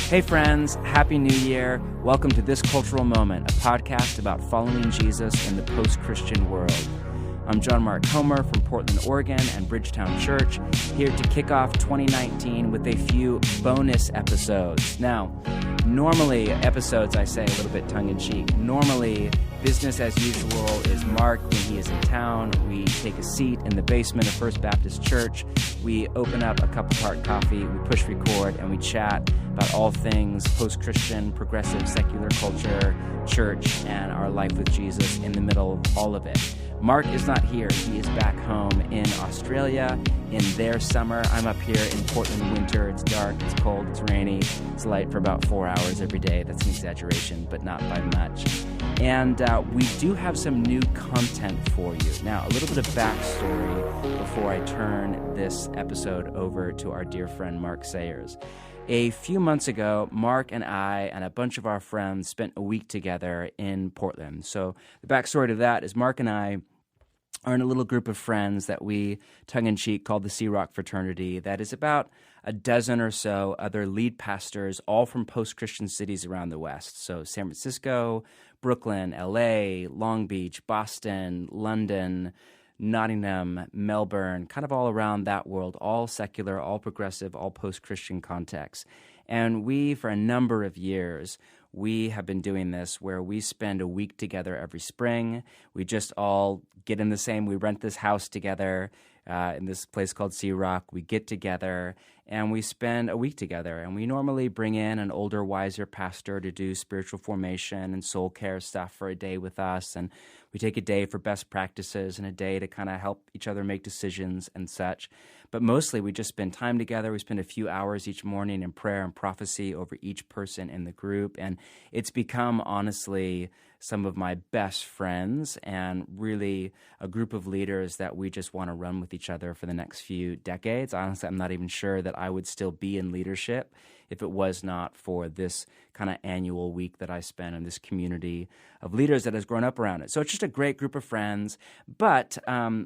Hey friends, Happy New Year. Welcome to This Cultural Moment, a podcast about following Jesus in the post-Christian world. I'm John Mark Homer from Portland, Oregon and Bridgetown Church, here to kick off 2019 with a few bonus episodes. Now, normally episodes, I say a little bit tongue-in-cheek, normally business as usual is Mark when he is in town. We take a seat in the basement of First Baptist Church. We open up a cup of hot coffee, we push record, and we chat about all things post-Christian, progressive, secular culture, church, and our life with Jesus in the middle of all of it. Mark is not here. He is back home in Australia in their summer. I'm up here in Portland winter. It's dark, it's cold, it's rainy. It's light for about 4 hours every day. That's an exaggeration, but not by much. And we do have some new content for you. Now, a little bit of backstory before I turn this episode over to our dear friend Mark Sayers. A few months ago, Mark and I and a bunch of our friends spent a week together in Portland. So the backstory to that is Mark and I are in a little group of friends that we, tongue-in-cheek, call the Sea Rock Fraternity. That is about a dozen or so other lead pastors, all from post-Christian cities around the West. So San Francisco, Brooklyn, LA, Long Beach, Boston, London, Nottingham, Melbourne, kind of all around that world, all secular, all progressive, all post-Christian contexts. And we, for a number of years, we have been doing this where we spend a week together every spring. We just all get in we rent this house together in this place called Sea Rock. We get together and we spend a week together. And we normally bring in an older, wiser pastor to do spiritual formation and soul care stuff for a day with us. And we take a day for best practices and a day to kind of help each other make decisions and such. But mostly we just spend time together. We spend a few hours each morning in prayer and prophecy over each person in the group. And it's become, honestly, some of my best friends and really a group of leaders that we just want to run with each other for the next few decades. Honestly, I'm not even sure that I would still be in leadership if it was not for this kind of annual week that I spend in this community of leaders that has grown up around it. So it's just a great group of friends, but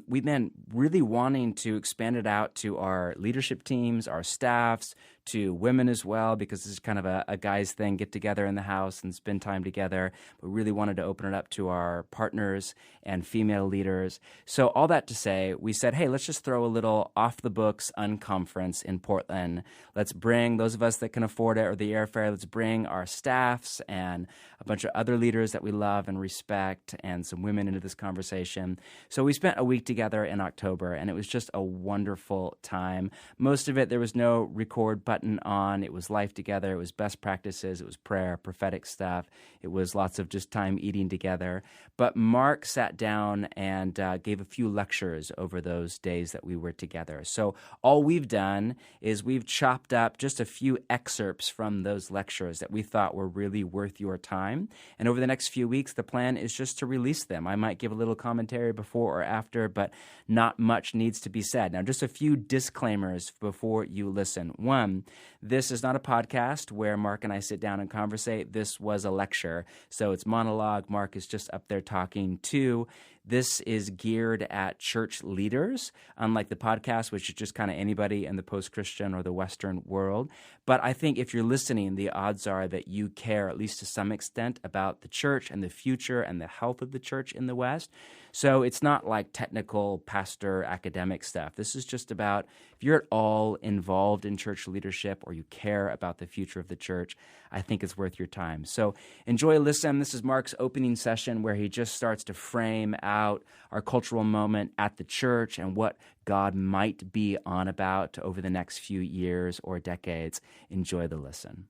we've been really wanting to expand it out to our leadership teams, our staffs, to women as well, because this is kind of a guy's thing, get together in the house and spend time together. We really wanted to open it up to our partners and female leaders. So all that to say, we said, hey, let's just throw a little off-the-books unconference in Portland. Let's bring those of us that can afford it or the airfare, let's bring our staffs and a bunch of other leaders that we love and respect and some women into this conversation. So we spent a week together in October, and it was just a wonderful time. Most of it, there was no record button on. It was life together. It was best practices. It was prayer, prophetic stuff. It was lots of just time eating together. But Mark sat down and gave a few lectures over those days that we were together. So all we've done is we've chopped up just a few excerpts from those lectures that we thought were really worth your time. And over the next few weeks, the plan is just to release them. I might give a little commentary before or after, but not much needs to be said. Now, just a few disclaimers before you listen. One, this is not a podcast where Mark and I sit down and conversate. This was a lecture, so it's monologue. Mark is just up there talking. Two, this is geared at church leaders, unlike the podcast, which is just kind of anybody in the post-Christian or the Western world. But I think if you're listening, the odds are that you care, at least to some extent, about the church and the future and the health of the church in the West. So it's not like technical pastor academic stuff. This is just about if you're at all involved in church leadership or you care about the future of the church, I think it's worth your time. So enjoy a listen. This is Mark's opening session where he just starts to frame out our cultural moment at the church and what God might be on about over the next few years or decades. Enjoy the listen.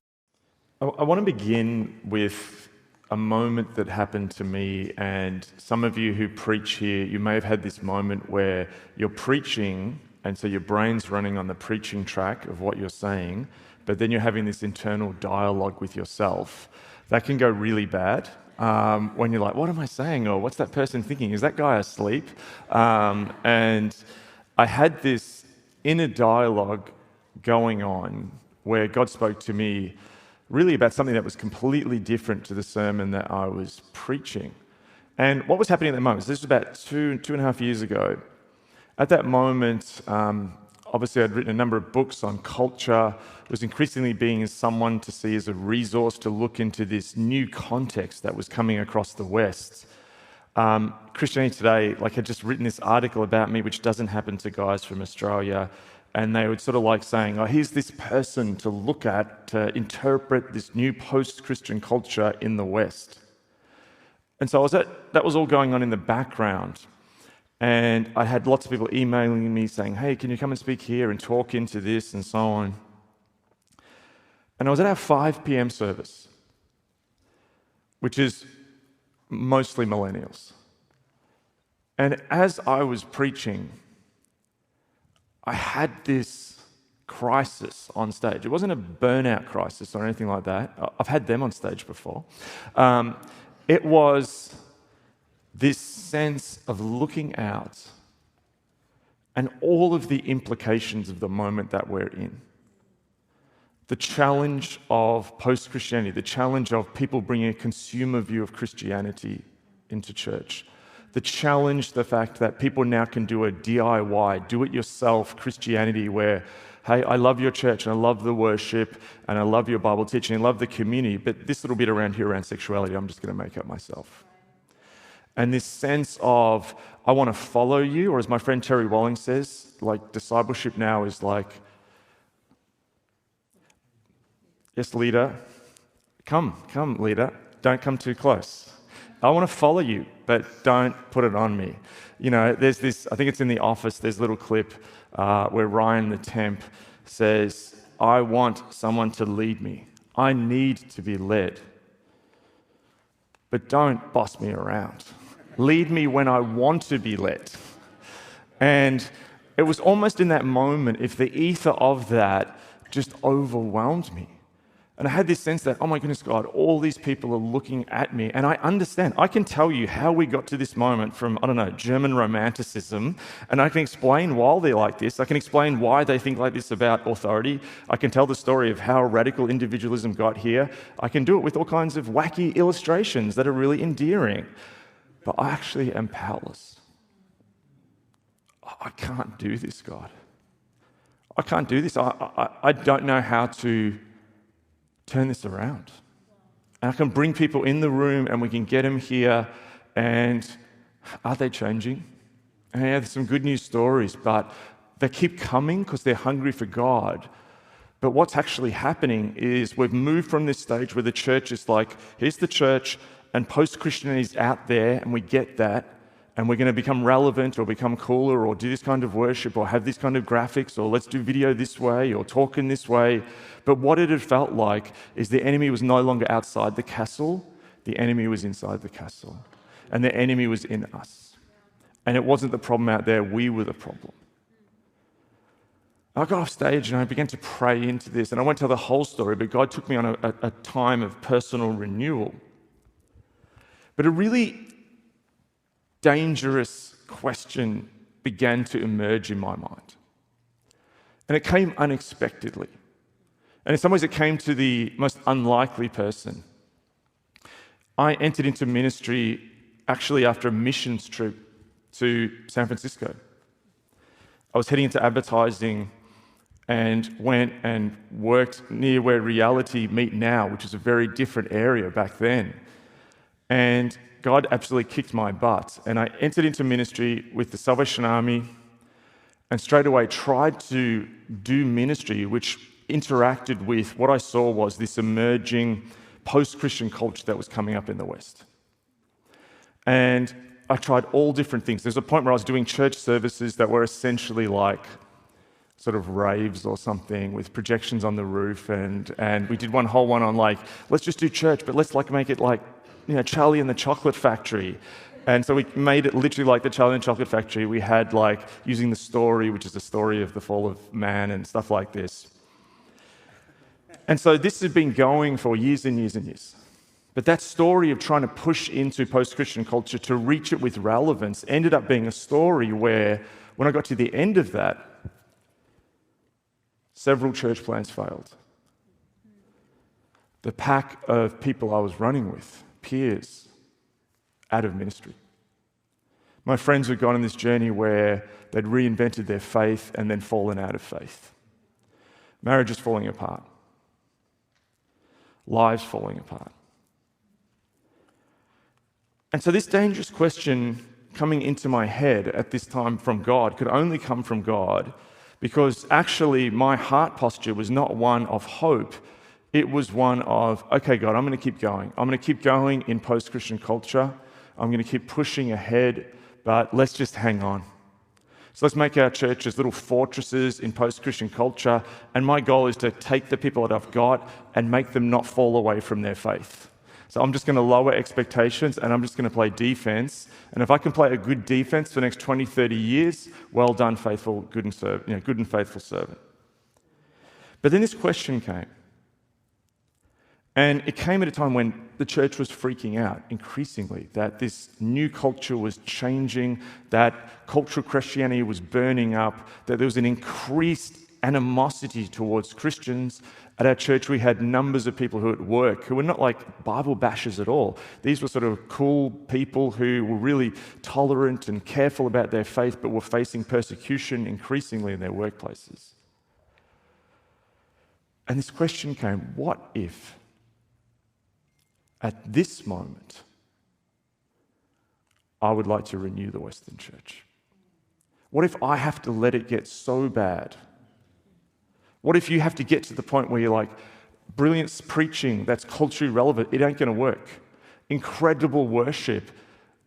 I want to begin with a moment that happened to me, and some of you who preach here, you may have had this moment where you're preaching, and so your brain's running on the preaching track of what you're saying, but then you're having this internal dialogue with yourself. That can go really bad when you're like, what am I saying? Or what's that person thinking? Is that guy asleep? And I had this inner dialogue going on where God spoke to me really about something that was completely different to the sermon that I was preaching. And what was happening at the moment, so this was about two and a half years ago. At that moment, obviously I'd written a number of books on culture, was increasingly being as someone to see as a resource to look into this new context that was coming across the West. Christianity Today, had just written this article about me, which doesn't happen to guys from Australia, and they would sort of saying, here's this person to look at to interpret this new post-Christian culture in the West. And so that was all going on in the background. And I had lots of people emailing me saying, hey, can you come and speak here and talk into this and so on. And I was at our 5 p.m. service, which is mostly millennials. And as I was preaching, I had this crisis on stage. It wasn't a burnout crisis or anything like that. I've had them on stage before. It was this sense of looking out and all of the implications of the moment that we're in. The challenge of post-Christianity, the challenge of people bringing a consumer view of Christianity into church. The challenge, the fact that people now can do a DIY, do-it-yourself Christianity where, hey, I love your church and I love the worship and I love your Bible teaching and I love the community, but this little bit around here around sexuality, I'm just going to make up myself. And this sense of, I want to follow you, or as my friend Terry Walling says, discipleship now is yes, leader, come, leader, don't come too close. I want to follow you, but don't put it on me. There's this, I think it's in The Office, there's a little clip where Ryan the temp says, I want someone to lead me. I need to be led. But don't boss me around. Lead me when I want to be led. And it was almost in that moment, if the ether of that just overwhelmed me. And I had this sense that, oh my goodness, God, all these people are looking at me. And I understand. I can tell you how we got to this moment from, German Romanticism. And I can explain why they're like this. I can explain why they think like this about authority. I can tell the story of how radical individualism got here. I can do it with all kinds of wacky illustrations that are really endearing. But I actually am powerless. I can't do this, God. I can't do this. I don't know how to turn this around. And I can bring people in the room and we can get them here, and are they changing? And yeah, there's some good news stories, but they keep coming because they're hungry for God. But what's actually happening is we've moved from this stage where the church is here's the church, and post-Christianity is out there, and we get that, and we're going to become relevant or become cooler or do this kind of worship or have this kind of graphics or let's do video this way or talk in this way. But what it had felt like is the enemy was no longer outside the castle, the enemy was inside the castle, and the enemy was in us. And it wasn't the problem out there, we were the problem. I got off stage and I began to pray into this, and I won't tell the whole story, but God took me on a time of personal renewal. But a really dangerous question began to emerge in my mind. And it came unexpectedly. And in some ways it came to the most unlikely person. I entered into ministry actually after a missions trip to San Francisco. I was heading into advertising and went and worked near where Reality Meet Now, which is a very different area back then. And God absolutely kicked my butt. And I entered into ministry with the Salvation Army and straight away tried to do ministry, which interacted with what I saw was this emerging post-Christian culture that was coming up in the West. And I tried all different things. There's a point where I was doing church services that were essentially like sort of raves or something with projections on the roof. And we did one whole one on let's just do church, but let's make it Charlie and the Chocolate Factory. And so we made it literally like the Charlie and the Chocolate Factory. We had using the story, which is the story of the fall of man and stuff like this. And so this has been going for years and years and years. But that story of trying to push into post-Christian culture to reach it with relevance ended up being a story where, when I got to the end of that, several church plants failed. The pack of people I was running with, peers, out of ministry. My friends had gone on this journey where they'd reinvented their faith and then fallen out of faith. Marriages falling apart. Lives falling apart. And so this dangerous question coming into my head at this time from God could only come from God, because actually my heart posture was not one of hope. It was one of, okay, God, I'm going to keep going. I'm going to keep going in post-Christian culture. I'm going to keep pushing ahead, but let's just hang on. So let's make our churches little fortresses in post-Christian culture, and my goal is to take the people that I've got and make them not fall away from their faith. So I'm just going to lower expectations and I'm just going to play defense. And if I can play a good defense for the next 20, 30 years, well done, faithful, good and faithful servant. But then this question came. And it came at a time when the church was freaking out increasingly, that this new culture was changing, that cultural Christianity was burning up, that there was an increased animosity towards Christians. At our church, we had numbers of people who at work who were not like Bible bashers at all. These were sort of cool people who were really tolerant and careful about their faith, but were facing persecution increasingly in their workplaces. And this question came, what if at this moment I would like to renew the Western Church? What if I have to let it get so bad? What if you have to get to the point where you're like, brilliant preaching that's culturally relevant, it ain't going to work. Incredible worship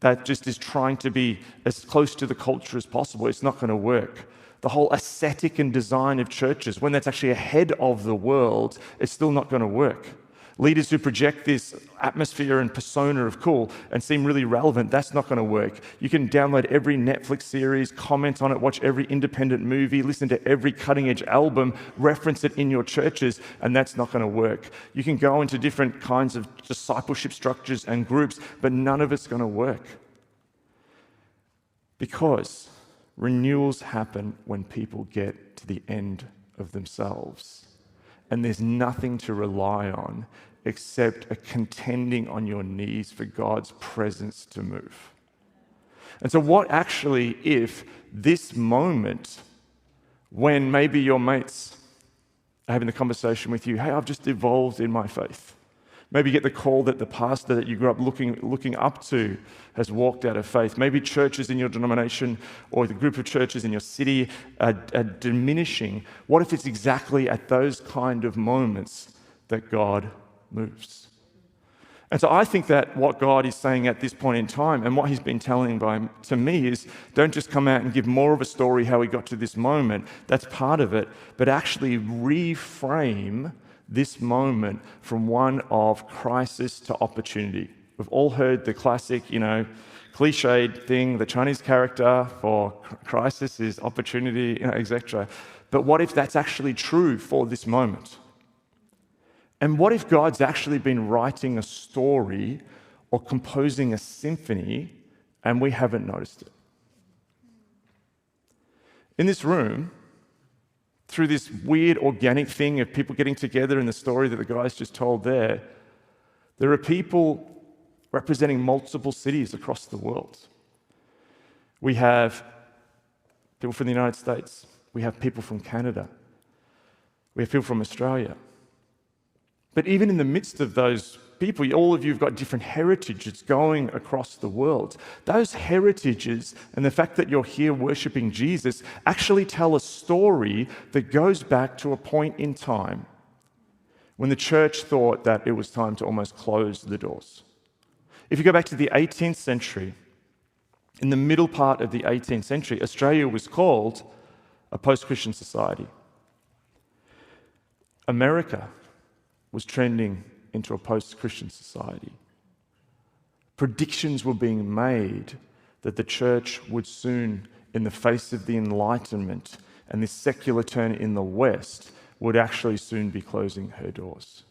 that just is trying to be as close to the culture as possible, it's not going to work. The whole aesthetic and design of churches, when that's actually ahead of the world, it's still not going to work. Leaders who project this atmosphere and persona of cool and seem really relevant, that's not going to work. You can download every Netflix series, comment on it, watch every independent movie, listen to every cutting-edge album, reference it in your churches, and that's not going to work. You can go into different kinds of discipleship structures and groups, but none of it's going to work. Because renewals happen when people get to the end of themselves. And there's nothing to rely on except a contending on your knees for God's presence to move. And so what actually if this moment when maybe your mates are having the conversation with you, hey, I've just evolved in my faith. Maybe you get the call that the pastor that you grew up looking up to has walked out of faith. Maybe churches in your denomination or the group of churches in your city are diminishing. What if it's exactly at those kind of moments that God moves? And so I think that what God is saying at this point in time and what he's been telling to me is don't just come out and give more of a story how he got to this moment. That's part of it. But actually reframe this moment from one of crisis to opportunity. We've all heard the classic, cliched thing, the Chinese character for crisis is opportunity, etc. But what if that's actually true for this moment? And what if God's actually been writing a story or composing a symphony and we haven't noticed it? In this room, through this weird organic thing of people getting together in the story that the guys just told there are people representing multiple cities across the world. We have people from the United States. We have people from Canada. We have people from Australia. But even in the midst of those people, all of you have got different heritages going across the world. Those heritages and the fact that you're here worshiping Jesus actually tell a story that goes back to a point in time when the church thought that it was time to almost close the doors. If you go back to the 18th century, in the middle part of the 18th century, Australia was called a post-Christian society. America was trending into a post-Christian society. Predictions were being made that the church would soon, in the face of the Enlightenment and this secular turn in the West, would actually soon be closing her doors.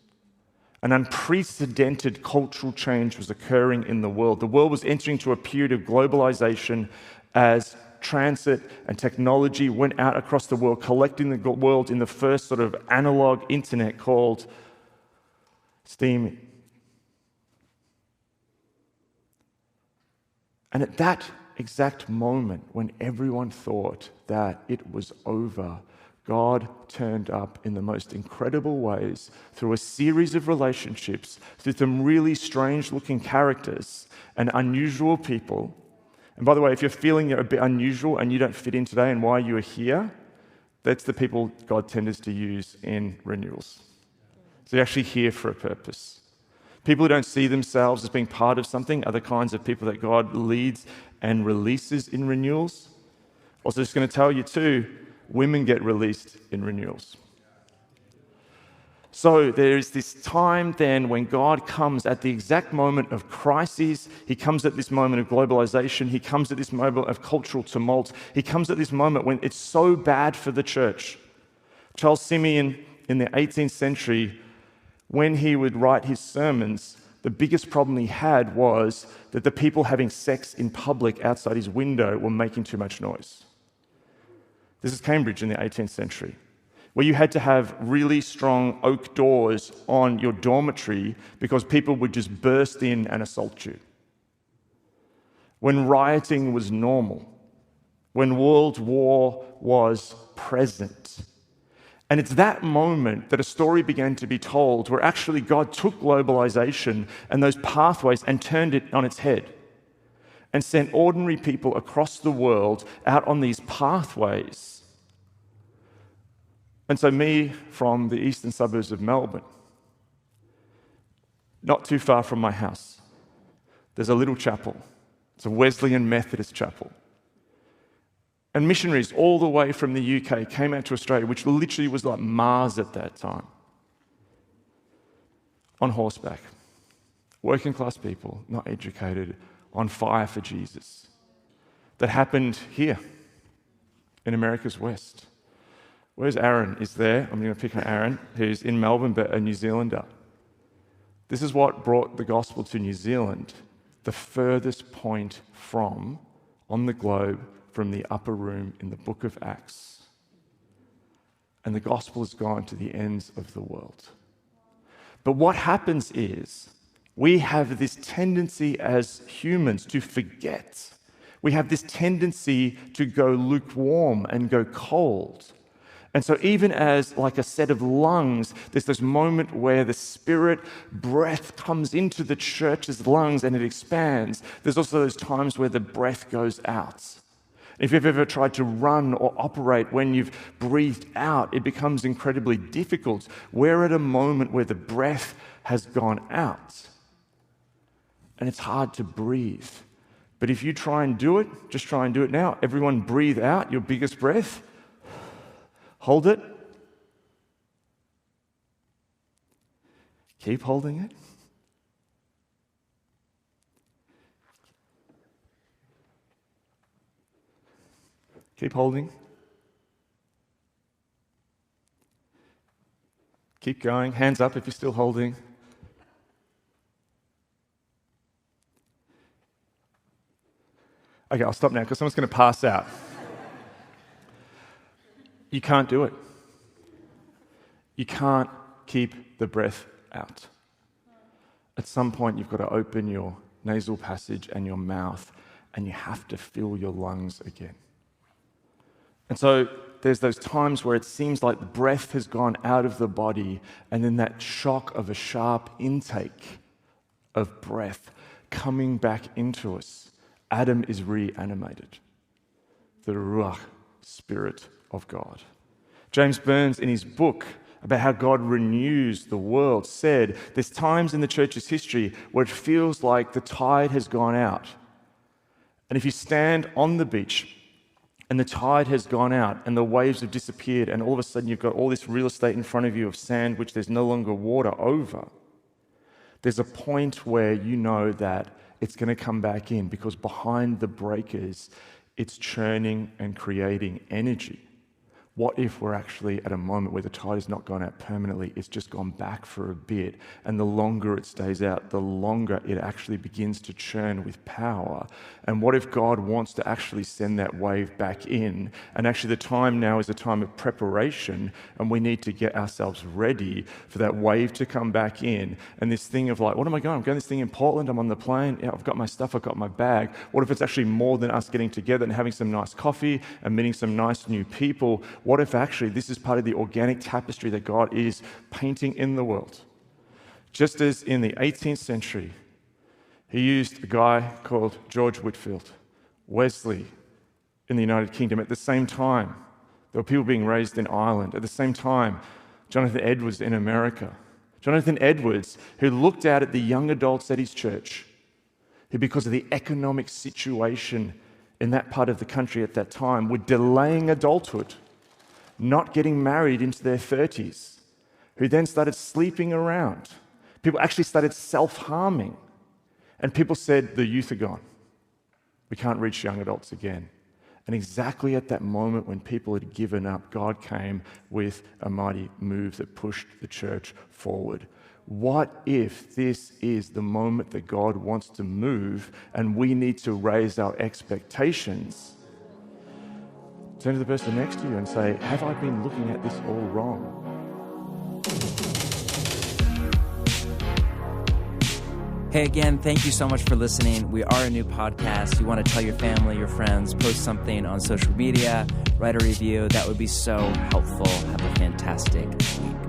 An unprecedented cultural change was occurring in the world. The world was entering into a period of globalization as transit and technology went out across the world, collecting the world in the first sort of analog internet called steam. And at that exact moment when everyone thought that it was over, God turned up in the most incredible ways through a series of relationships, through some really strange-looking characters and unusual people. And by the way, if you're feeling you're a bit unusual and you don't fit in today and why you are here, that's the people God tends to use in renewals. So you're actually here for a purpose. People who don't see themselves as being part of something are the kinds of people that God leads and releases in renewals. Also, just going to tell you too, women get released in renewals. So there is this time then when God comes at the exact moment of crises. He comes at this moment of globalization. He comes at this moment of cultural tumult. He comes at this moment when it's so bad for the church. Charles Simeon in the 18th century, when he would write his sermons, the biggest problem he had was that the people having sex in public outside his window were making too much noise. This is Cambridge in the 18th century, where you had to have really strong oak doors on your dormitory because people would just burst in and assault you. When rioting was normal, when World War was present. And it's that moment that a story began to be told where actually God took globalization and those pathways and turned it on its head and sent ordinary people across the world out on these pathways. And so me, from the eastern suburbs of Melbourne, not too far from my house, there's a little chapel. It's a Wesleyan Methodist chapel. And missionaries all the way from the UK came out to Australia, which literally was like Mars at that time, on horseback. Working class people, not educated, on fire for Jesus. That happened here, in America's West. Where's Aaron? Is there? I'm going to pick on Aaron, who's in Melbourne, but a New Zealander. This is what brought the gospel to New Zealand, the furthest point on the globe, from the upper room in the book of Acts. And the gospel has gone to the ends of the world. But what happens is we have this tendency as humans to forget. We have this tendency to go lukewarm and go cold. And so even as like a set of lungs, there's this moment where the Spirit breath comes into the church's lungs and it expands. There's also those times where the breath goes out. If you've ever tried to run or operate when you've breathed out, it becomes incredibly difficult. We're at a moment where the breath has gone out. And it's hard to breathe. But if you try and do it, just try and do it now. Everyone breathe out your biggest breath. Hold it. Keep holding it. Keep holding. Keep going. Hands up if you're still holding. Okay, I'll stop now because someone's going to pass out. You can't do it. You can't keep the breath out. At some point, you've got to open your nasal passage and your mouth, and you have to fill your lungs again. And so there's those times where it seems like the breath has gone out of the body, and then that shock of a sharp intake of breath coming back into us. Adam is reanimated. The Ruach, Spirit of God. James Burns, in his book about how God renews the world, said there's times in the church's history where it feels like the tide has gone out. And if you stand on the beach and the tide has gone out and the waves have disappeared and all of a sudden you've got all this real estate in front of you of sand which there's no longer water over, there's a point where you know that it's going to come back in because behind the breakers, it's churning and creating energy. What if we're actually at a moment where the tide has not gone out permanently, it's just gone back for a bit, and the longer it stays out, the longer it actually begins to churn with power? And what if God wants to actually send that wave back in, and actually the time now is a time of preparation, and we need to get ourselves ready for that wave to come back in, and this thing of like, what am I going? I'm going to this thing in Portland, I'm on the plane, yeah, I've got my stuff, I've got my bag. What if it's actually more than us getting together and having some nice coffee and meeting some nice new people? What if actually this is part of the organic tapestry that God is painting in the world? Just as in the 18th century, he used a guy called George Whitefield, Wesley in the United Kingdom. At the same time, there were people being raised in Ireland. At the same time, Jonathan Edwards in America. Jonathan Edwards, who looked out at the young adults at his church, who because of the economic situation in that part of the country at that time were delaying adulthood, not getting married into their 30s, who then started sleeping around. People actually started self-harming. And people said, the youth are gone. We can't reach young adults again. And exactly at that moment when people had given up, God came with a mighty move that pushed the church forward. What if this is the moment that God wants to move and we need to raise our expectations? Turn to the person next to you and say, have I been looking at this all wrong? Hey, again, thank you so much for listening. We are a new podcast. You want to tell your family, your friends, post something on social media, write a review. That would be so helpful. Have a fantastic week.